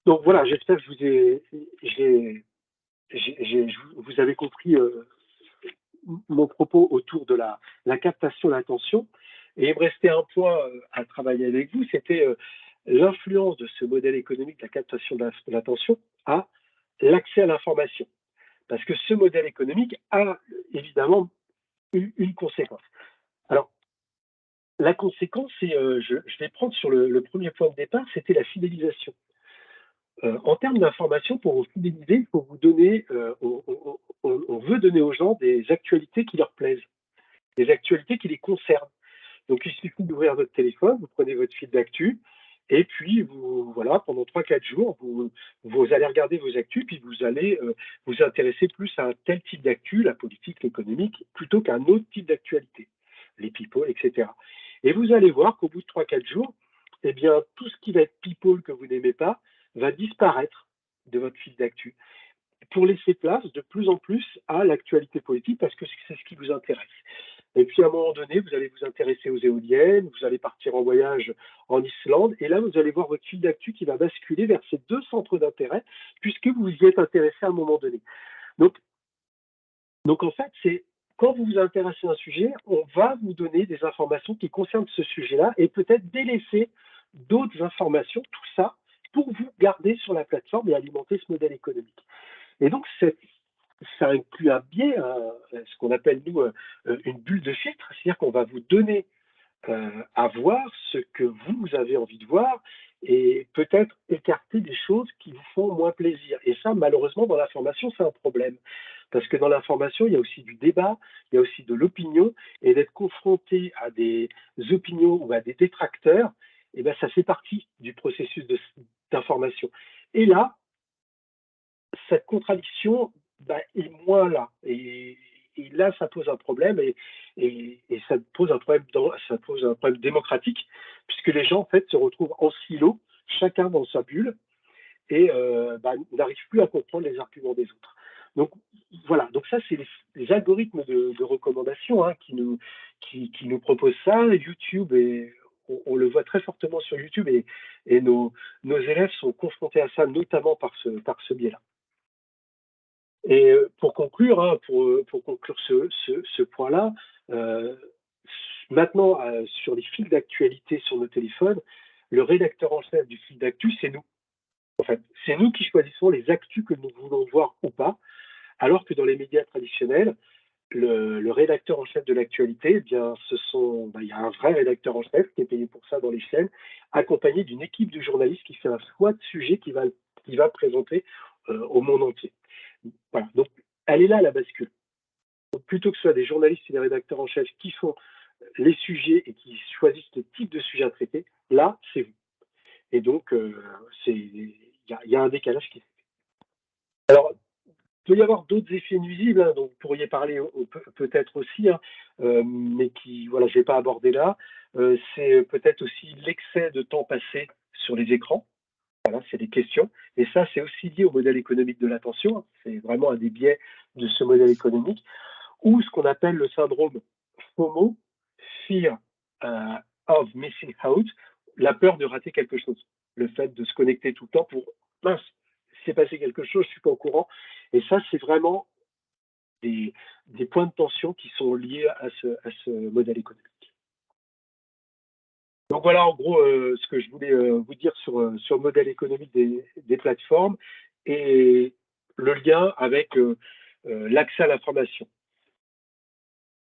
Donc voilà, j'espère que vous avez compris mon propos autour de la captation de l'attention. Et il me restait un point à travailler avec vous, c'était l'influence de ce modèle économique de la captation de l'attention à l'accès à l'information. Parce que ce modèle économique a évidemment une conséquence. Alors, la conséquence, c'est, je vais prendre sur le premier point de départ, c'était la fidélisation. En termes d'information, pour vous fidéliser, il faut vous donner, on veut donner aux gens des actualités qui leur plaisent, des actualités qui les concernent. Donc, il suffit d'ouvrir votre téléphone, vous prenez votre fil d'actu, et puis, voilà, pendant 3-4 jours, vous allez regarder vos actus, puis vous allez vous intéresser plus à un tel type d'actu, la politique, l'économique, plutôt qu'à un autre type d'actualité, les people, etc. Et vous allez voir qu'au bout de 3-4 jours, eh bien, tout ce qui va être people que vous n'aimez pas va disparaître de votre fil d'actu pour laisser place de plus en plus à l'actualité politique parce que c'est ce qui vous intéresse. Et puis à un moment donné, vous allez vous intéresser aux éoliennes, vous allez partir en voyage en Islande, et là vous allez voir votre fil d'actu qui va basculer vers ces deux centres d'intérêt puisque vous y êtes intéressé à un moment donné. Donc en fait, c'est quand vous vous intéressez à un sujet, on va vous donner des informations qui concernent ce sujet-là et peut-être délaisser d'autres informations, tout ça, pour vous garder sur la plateforme et alimenter ce modèle économique. Et donc, ça inclut un biais, ce qu'on appelle, nous, une bulle de filtre, c'est-à-dire qu'on va vous donner à voir ce que vous avez envie de voir et peut-être écarter des choses qui vous font moins plaisir. Et ça, malheureusement, dans l'information, c'est un problème. Parce que dans l'information, il y a aussi du débat, il y a aussi de l'opinion, et d'être confronté à des opinions ou à des détracteurs, eh ben, ça fait partie du processus d'information. Et là, cette contradiction est moins là. Et là, ça pose un problème et ça pose un problème démocratique, puisque les gens, en fait, se retrouvent en silo, chacun dans sa bulle, et n'arrivent plus à comprendre les arguments des autres. Donc voilà, donc ça c'est les algorithmes de recommandation hein, qui nous proposent ça. YouTube, on le voit très fortement sur YouTube et nos élèves sont confrontés à ça notamment par ce biais-là. Et pour conclure, hein, pour conclure ce point-là, maintenant sur les fils d'actualité sur nos téléphones, le rédacteur en chef du fil d'actu, c'est nous. En fait, c'est nous qui choisissons les actus que nous voulons voir ou pas, alors que dans les médias traditionnels, le rédacteur en chef de l'actualité, eh bien, il y a un vrai rédacteur en chef qui est payé pour ça dans les chaînes, accompagné d'une équipe de journalistes qui fait un choix de sujet qui va présenter au monde entier. Voilà. Donc, elle est là la bascule. Donc, plutôt que ce soit des journalistes et des rédacteurs en chef qui font les sujets et qui choisissent le type de sujet à traiter, là, c'est vous. Et donc, il y a un décalage qui se fait. Alors, il peut y avoir d'autres effets nuisibles, hein, dont vous pourriez parler peut-être aussi, hein, mais je ne vais pas aborder là. C'est peut-être aussi l'excès de temps passé sur les écrans. Voilà, c'est des questions. Et ça, c'est aussi lié au modèle économique de l'attention. Hein. C'est vraiment un des biais de ce modèle économique. Ou ce qu'on appelle le syndrome FOMO, Fear of Missing Out, la peur de rater quelque chose. Le fait de se connecter tout le temps pour « mince, s'est passé quelque chose, je ne suis pas au courant ». Et ça, c'est vraiment des points de tension qui sont liés à ce modèle économique. Donc voilà en gros ce que je voulais vous dire sur le modèle économique des plateformes et le lien avec l'accès à l'information.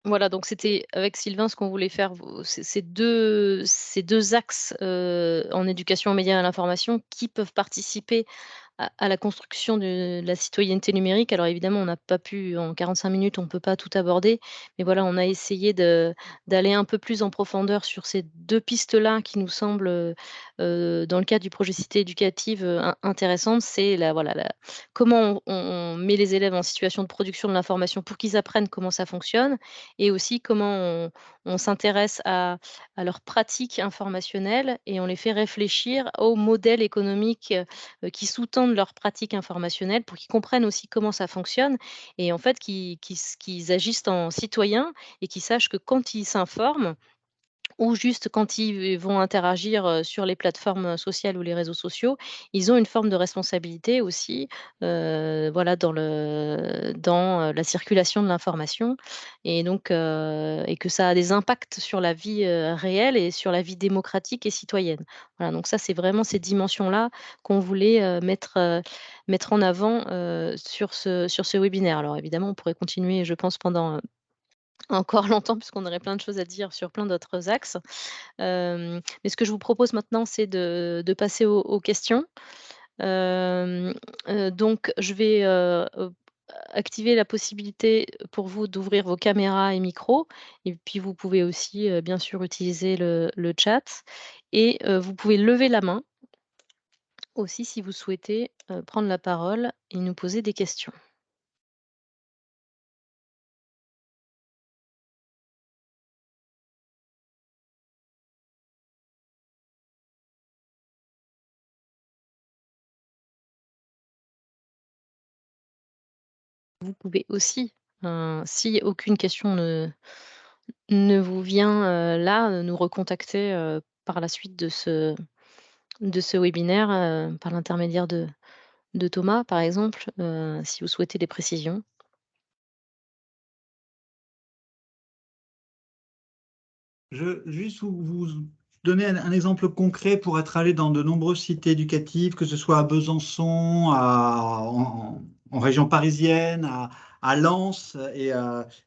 Voilà, donc c'était avec Sylvain ce qu'on voulait faire, ces 2 axes, en éducation aux médias et à l'information qui peuvent participer à la construction de la citoyenneté numérique. Alors évidemment, on n'a pas pu en 45 minutes, on ne peut pas tout aborder, mais voilà, on a essayé d'aller un peu plus en profondeur sur ces 2 pistes-là qui nous semblent, dans le cadre du projet Cité éducative, intéressantes. C'est comment on met les élèves en situation de production de l'information pour qu'ils apprennent comment ça fonctionne et aussi comment on s'intéresse à leurs pratiques informationnelles et on les fait réfléchir au modèle économique, qui sous-tendent leurs pratiques informationnelles pour qu'ils comprennent aussi comment ça fonctionne et en fait qu'ils agissent en citoyens et qu'ils sachent que quand ils s'informent ou juste quand ils vont interagir, sur les plateformes sociales ou les réseaux sociaux, ils ont une forme de responsabilité aussi, dans la circulation de l'information et donc et que ça a des impacts sur la vie, réelle et sur la vie démocratique et citoyenne. Voilà, donc ça, c'est vraiment ces dimensions-là qu'on voulait, mettre en avant, sur ce webinaire. Alors évidemment, on pourrait continuer, je pense, pendant, encore longtemps puisqu'on aurait plein de choses à dire sur plein d'autres axes. Mais ce que je vous propose maintenant, c'est de passer aux questions. Hem, donc je vais, activer la possibilité pour vous d'ouvrir vos caméras et micros et puis vous pouvez aussi, bien sûr utiliser le chat et vous pouvez lever la main aussi si vous souhaitez, prendre la parole et nous poser des questions. Vous pouvez aussi, si aucune question ne vous vient, là, nous recontacter, par la suite de ce webinaire, par l'intermédiaire de Thomas, par exemple, si vous souhaitez des précisions. Juste vous donner un exemple concret pour être allé dans de nombreuses cités éducatives, que ce soit à Besançon, en région parisienne, à Lens,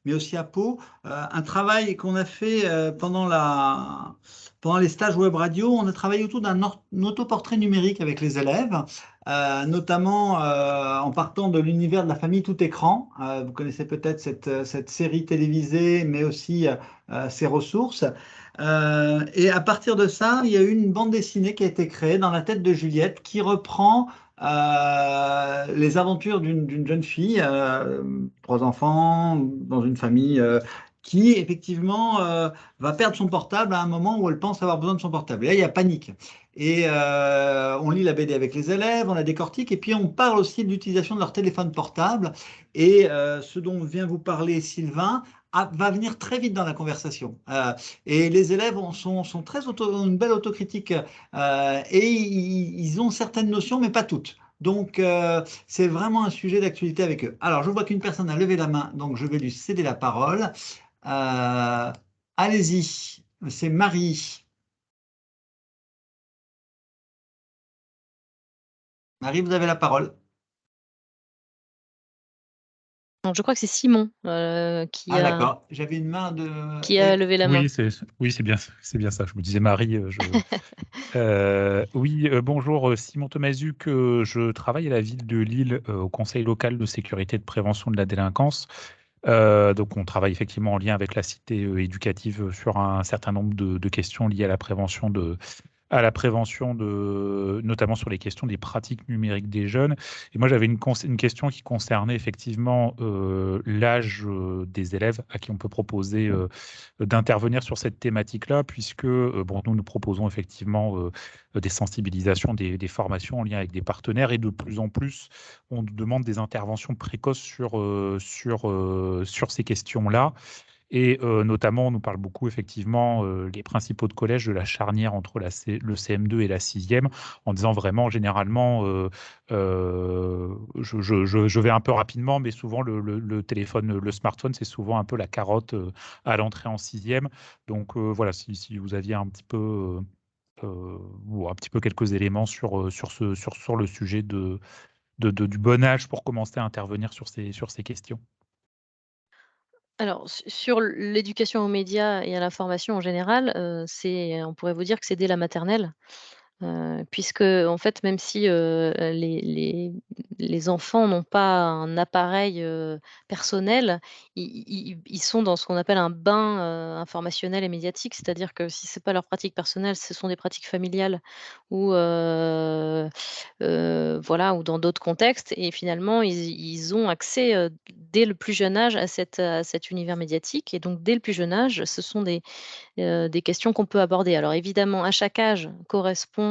mais aussi à Pau. Un travail qu'on a fait pendant les stages web radio, on a travaillé autour d'un autoportrait numérique avec les élèves, notamment en partant de l'univers de la famille tout écran. Vous connaissez peut-être cette série télévisée, mais aussi ses ressources. Et à partir de ça, il y a eu une bande dessinée qui a été créée dans la tête de Juliette qui reprend les aventures d'une jeune fille, 3 enfants, dans une famille qui effectivement va perdre son portable à un moment où elle pense avoir besoin de son portable. Et là, il y a panique. Et on lit la BD avec les élèves, on la décortique, et puis on parle aussi de l'utilisation de leur téléphone portable. Et ce dont vient vous parler Sylvain va venir très vite dans la conversation. Et les élèves sont très ont une belle autocritique et ils ont certaines notions, mais pas toutes. Donc, c'est vraiment un sujet d'actualité avec eux. Alors, je vois qu'une personne a levé la main, donc je vais lui céder la parole. Euh, Allez-y, c'est Marie. Marie, vous avez la parole. Donc je crois que c'est Simon, Ah, d'accord. J'avais une main de... qui a levé la main. Oui, c'est bien ça. Je me disais Marie, oui, bonjour, Simon Thomazuc, je travaille à la ville de Lille, au conseil local de sécurité et de prévention de la délinquance. Donc on travaille effectivement en lien avec la cité, éducative, sur un certain nombre de questions liées à la prévention notamment sur les questions des pratiques numériques des jeunes. Et moi, j'avais une question qui concernait effectivement l'âge des élèves à qui on peut proposer d'intervenir sur cette thématique-là, puisque bon, nous proposons effectivement des sensibilisations, des formations en lien avec des partenaires, et de plus en plus, on nous demande des interventions précoces sur ces questions-là. Et notamment, on nous parle beaucoup, effectivement, les principaux de collège, de la charnière entre le CM2 et la 6e, en disant vraiment, généralement, je vais un peu rapidement, mais souvent, le téléphone, le smartphone, c'est souvent un peu la carotte à l'entrée en 6e. Donc voilà, si vous aviez un petit peu, ou un petit peu quelques éléments sur le sujet du bon âge pour commencer à intervenir sur ces questions. Alors sur l'éducation aux médias et à l'information en général, on pourrait vous dire que c'est dès la maternelle. Puisque en fait, même si, les enfants n'ont pas un appareil, personnel, ils sont dans ce qu'on appelle un bain, informationnel et médiatique. C'est-à-dire que si c'est pas leur pratique personnelle, ce sont des pratiques familiales ou, voilà, ou dans d'autres contextes, et finalement ils ont accès, dès le plus jeune âge à cet univers médiatique, et donc dès le plus jeune âge, ce sont des questions qu'on peut aborder. Alors évidemment, à chaque âge correspond,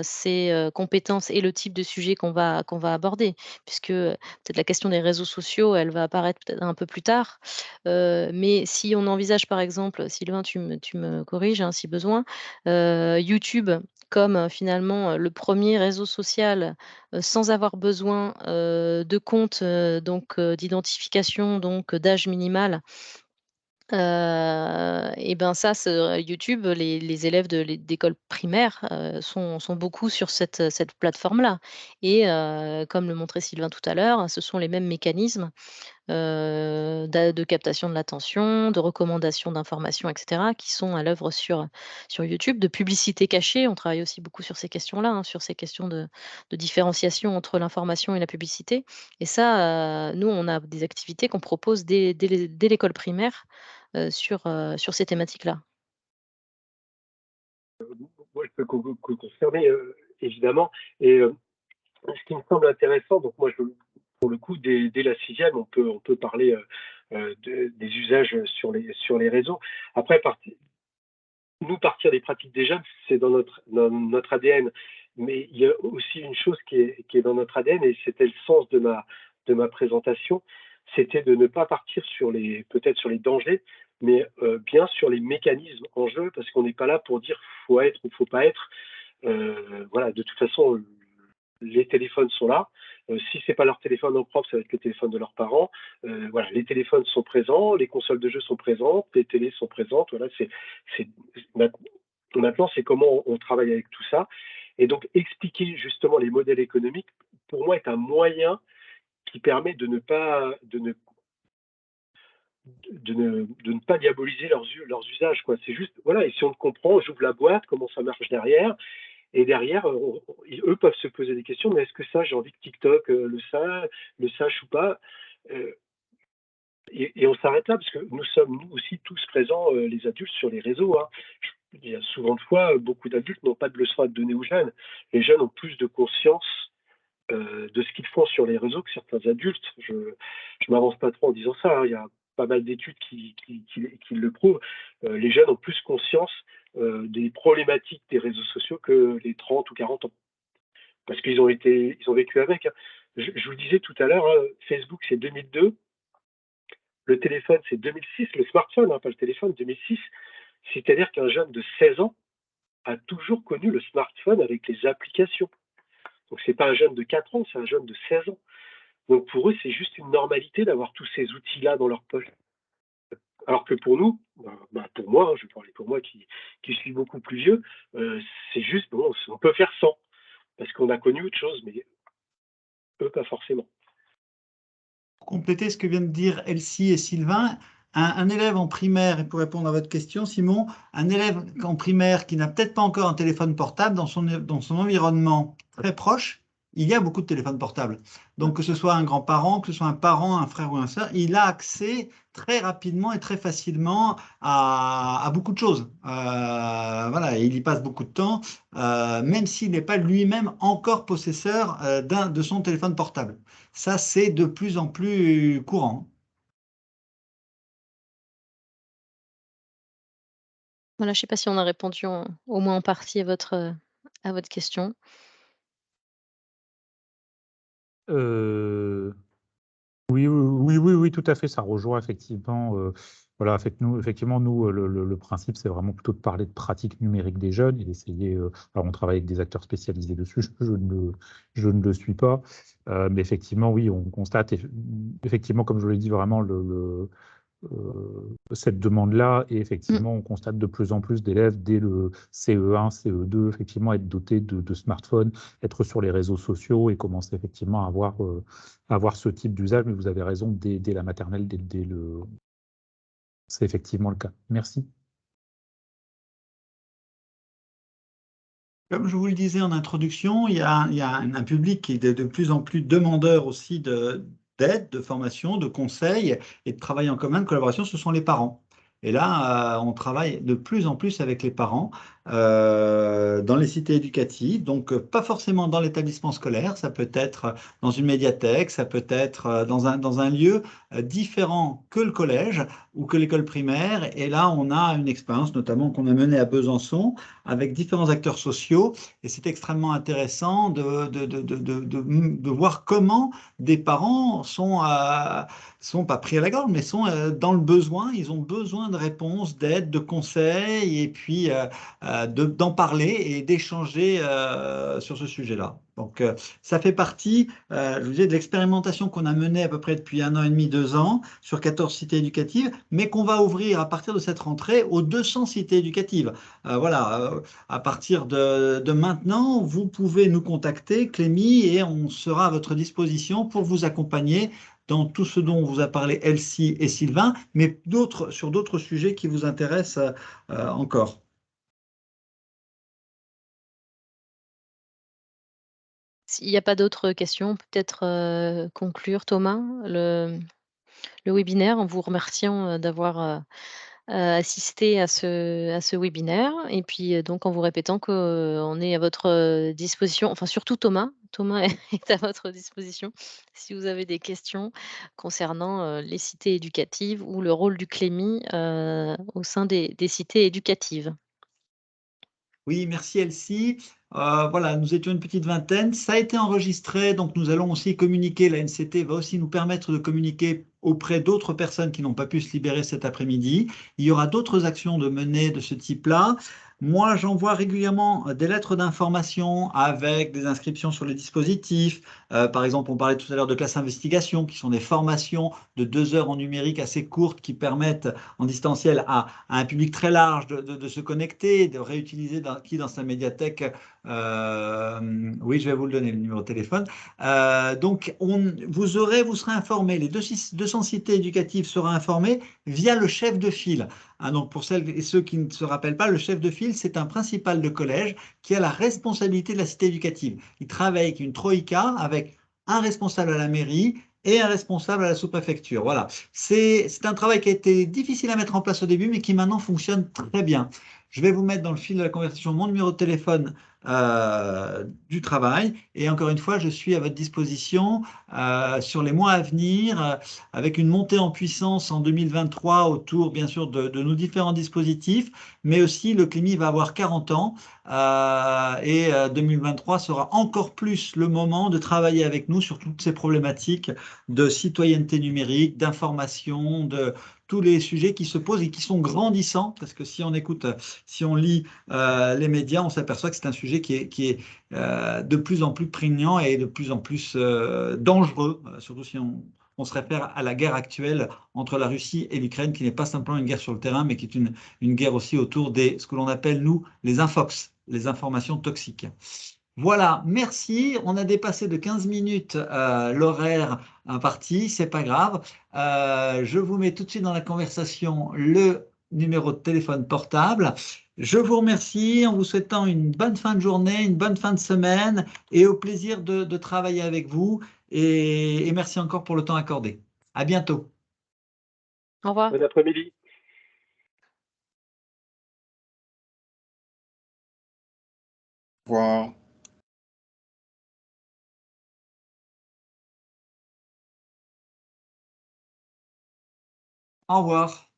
ses, compétences et le type de sujet qu'on va aborder, puisque, peut-être la question des réseaux sociaux, elle va apparaître peut-être un peu plus tard. Mais si on envisage par exemple, Sylvain, tu me corriges, hein, si besoin, YouTube comme, finalement, le premier réseau social, sans avoir besoin, de compte, donc, d'identification, donc, d'âge minimal. Et ben ça, YouTube, les élèves d'école primaire, sont beaucoup sur cette plateforme-là, et comme le montrait Sylvain tout à l'heure, ce sont les mêmes mécanismes, de captation de l'attention, de recommandation d'informations, et cetera, qui sont à l'œuvre sur YouTube, de publicité cachée. On travaille aussi beaucoup sur ces questions-là, hein, sur ces questions de différenciation entre l'information et la publicité, et ça, nous, on a des activités qu'on propose dès l'école primaire, sur ces thématiques-là. Moi, je peux confirmer, évidemment. Et ce qui me semble intéressant, donc moi, pour le coup, dès la 6e, on peut parler des usages sur les réseaux. Après, nous, partir des pratiques des jeunes, c'est dans notre ADN. Mais il y a aussi une chose qui est dans notre ADN, et c'était le sens de ma présentation, c'était de ne pas partir peut-être sur les dangers, mais bien sur les mécanismes en jeu, parce qu'on n'est pas là pour dire faut être ou faut pas être. Voilà, de toute façon, les téléphones sont là. Si c'est pas leur téléphone en propre, ça va être le téléphone de leurs parents. Voilà, les téléphones sont présents, les consoles de jeux sont présentes, les télés sont présentes. Voilà, c'est maintenant, c'est comment on travaille avec tout ça. Et donc expliquer justement les modèles économiques, pour moi, est un moyen qui permet de ne pas diaboliser leurs usages, quoi. C'est juste, voilà, et si on le comprend, j'ouvre la boîte, comment ça marche derrière, et derrière, eux peuvent se poser des questions, mais est-ce que ça, j'ai envie que TikTok le sache ou pas. Euh, et on s'arrête là, parce que nous sommes, nous aussi, tous présents, les adultes, sur les réseaux, hein. Il y a souvent de fois, beaucoup d'adultes n'ont pas de leçons à donner aux jeunes. Les jeunes ont plus de conscience de ce qu'ils font sur les réseaux que certains adultes. Je m'avance pas trop en disant ça, hein. Il y a pas mal d'études qui le prouvent. Les jeunes ont plus conscience des problématiques des réseaux sociaux que les 30 ou 40 ans. Parce qu'ils ont vécu avec. Hein. Je vous disais tout à l'heure, hein, Facebook c'est 2002, le téléphone c'est 2006, le smartphone, hein, pas le téléphone, 2006. C'est-à-dire qu'un jeune de 16 ans a toujours connu le smartphone avec les applications. Donc c'est pas un jeune de 4 ans, c'est un jeune de 16 ans. Donc pour eux, c'est juste une normalité d'avoir tous ces outils-là dans leur poche. Alors que pour nous, pour moi, hein, je vais parler pour moi qui suis beaucoup plus vieux, c'est juste, bon, on peut faire sans, parce qu'on a connu autre chose, mais eux, pas forcément. Pour compléter ce que viennent de dire Elsie et Sylvain, un élève en primaire, et pour répondre à votre question, Simon, un élève en primaire qui n'a peut-être pas encore un téléphone portable dans son environnement très proche, il y a beaucoup de téléphones portables. Donc, que ce soit un grand-parent, que ce soit un parent, un frère ou un soeur, il a accès très rapidement et très facilement à beaucoup de choses. Voilà, il y passe beaucoup de temps, même s'il n'est pas lui-même encore possesseur de son téléphone portable. Ça, c'est de plus en plus courant. Voilà, je ne sais pas si on a répondu au moins en partie à votre question. Oui, oui, oui, oui, tout à fait. Ça rejoint effectivement. Voilà, effectivement, nous, le principe, c'est vraiment plutôt de parler de pratiques numériques des jeunes et d'essayer. Alors, on travaille avec des acteurs spécialisés dessus. Je ne le suis pas, mais effectivement, oui, on constate effectivement, comme je l'ai dit, vraiment cette demande-là. Et effectivement, on constate de plus en plus d'élèves dès le CE1, CE2, effectivement, être dotés de smartphones, être sur les réseaux sociaux et commencer effectivement à avoir ce type d'usage. Mais vous avez raison, dès la maternelle, c'est effectivement le cas. Merci. Comme je vous le disais en introduction, il y a un public qui est de plus en plus demandeur aussi d'aide, de formation, de conseils et de travail en commun, de collaboration, ce sont les parents. Et là, on travaille de plus en plus avec les parents dans les cités éducatives, donc pas forcément dans l'établissement scolaire, ça peut être dans une médiathèque, ça peut être dans un lieu différent que le collège ou que l'école primaire. Et là, on a une expérience notamment qu'on a menée à Besançon avec différents acteurs sociaux. Et c'est extrêmement intéressant de voir comment des parents sont pas pris à la gorge, mais sont dans le besoin. Ils ont besoin de réponses, d'aide, de conseils, et puis d'en parler et d'échanger sur ce sujet-là. Donc, ça fait partie, je vous disais, de l'expérimentation qu'on a menée à peu près depuis 1 an et demi, 2 ans, sur 14 cités éducatives, mais qu'on va ouvrir à partir de cette rentrée aux 200 cités éducatives. Voilà, à partir de maintenant, vous pouvez nous contacter, Clémy, et on sera à votre disposition pour vous accompagner dans tout ce dont on vous a parlé Elsie et Sylvain, mais sur d'autres sujets qui vous intéressent encore. S'il n'y a pas d'autres questions, peut-être conclure, Thomas, le webinaire en vous remerciant d'avoir assisté à ce webinaire et puis donc en vous répétant qu'on est à votre disposition, enfin surtout Thomas. Thomas est à votre disposition si vous avez des questions concernant les cités éducatives ou le rôle du Clémy au sein des cités éducatives. Oui, merci Elsie. Voilà, nous étions une petite vingtaine. Ça a été enregistré, donc nous allons aussi communiquer. La NCT va aussi nous permettre de communiquer auprès d'autres personnes qui n'ont pas pu se libérer cet après-midi. Il y aura d'autres actions de mener de ce type-là. Moi, j'envoie régulièrement des lettres d'information avec des inscriptions sur les dispositifs. Par exemple, on parlait tout à l'heure de classe investigation, qui sont des formations de 2 heures en numérique assez courtes qui permettent en distanciel à un public très large de se connecter, de réutiliser dans sa médiathèque. Oui, je vais vous le donner, le numéro de téléphone. Donc, vous serez informés, les 200 cités éducatives seront informées via le chef de file. Donc, pour celles et ceux qui ne se rappellent pas, le chef de file, c'est un principal de collège qui a la responsabilité de la cité éducative. Il travaille avec une troïka, avec un responsable à la mairie et un responsable à la sous-préfecture. Voilà. C'est un travail qui a été difficile à mettre en place au début, mais qui maintenant fonctionne très bien. Je vais vous mettre dans le fil de la conversation mon numéro de téléphone du travail. Et encore une fois, je suis à votre disposition sur les mois à venir, avec une montée en puissance en 2023 autour, bien sûr, de nos différents dispositifs, mais aussi le CLIMI va avoir 40 ans et 2023 sera encore plus le moment de travailler avec nous sur toutes ces problématiques de citoyenneté numérique, d'information, de tous les sujets qui se posent et qui sont grandissants, parce que si on écoute, si on lit les médias, on s'aperçoit que c'est un sujet qui est de plus en plus prégnant et de plus en plus dangereux, surtout si on se réfère à la guerre actuelle entre la Russie et l'Ukraine, qui n'est pas simplement une guerre sur le terrain, mais qui est une guerre aussi autour des, ce que l'on appelle, nous, les infox, les informations toxiques. Voilà, merci. On a dépassé de 15 minutes l'horaire imparti, c'est pas grave. Je vous mets tout de suite dans la conversation le numéro de téléphone portable. Je vous remercie en vous souhaitant une bonne fin de journée, une bonne fin de semaine et au plaisir de travailler avec vous. Et merci encore pour le temps accordé. À bientôt. Au revoir. Bon après-midi. Au revoir. Au revoir.